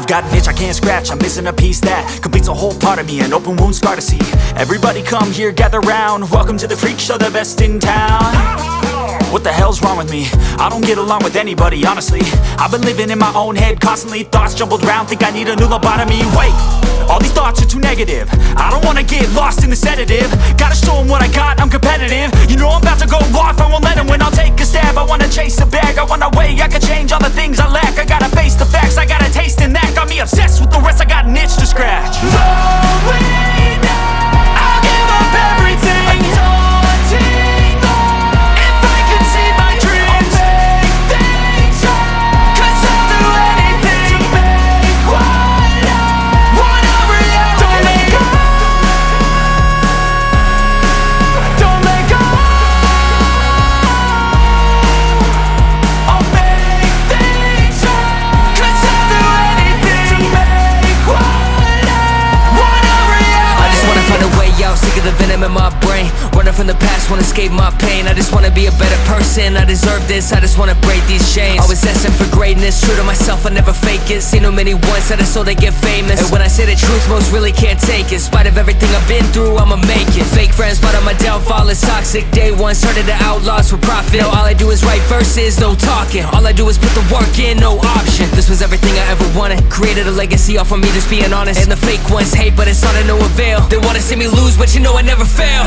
I've got an itch I can't scratch, I'm missing a piece that completes a whole part of me, an open wound scar to see. Everybody come here, gather round, welcome to the freak show, the best in town. What the hell's wrong with me? I don't get along with anybody, honestly. I've been living in my own head constantly, thoughts jumbled round, think I need a new lobotomy. Wait, all these thoughts are too negative, I don't wanna get lost in the sedative. Gotta show them what I got, I'm competitive. You know I'm about to go off, I won't let them win. I'll take a stab, I wanna chase a bag, I wanna weigh, I can change all the things I lack. I gotta face the facts, I got a taste in that. Got me obsessed with the rest, I got an itch to scratch. Rolling now, I'll give up everything. Daunting all, if I could see my dreams, I'll make things right. 'Cause I'll do anything to make what I wanna reality. Don't let go, don't let go. I'll make things right. 'Cause I'll do anything to make what I wanna reality. I just wanna find a way out, sick of the venom in my brain. Running from the past, wanna escape my pain. I just wanna be a better person, I deserve this, I just wanna break these chains. Always destined for greatness, true to myself, I never fake it. Seen too many once that I so they get famous. And when I say the truth, most really can't take it. In spite of everything I've been through, I'ma make it. Fake friends, but on my downfall is toxic. Day one, started to outlaws for profit. Now all I do is write verses, no talking. All I do is put the work in, no option. This was everything I ever wanted, created a legacy off of me, just being honest. And the fake ones hate, but it's all to no avail. They wanna see me lose, but you know I never fail.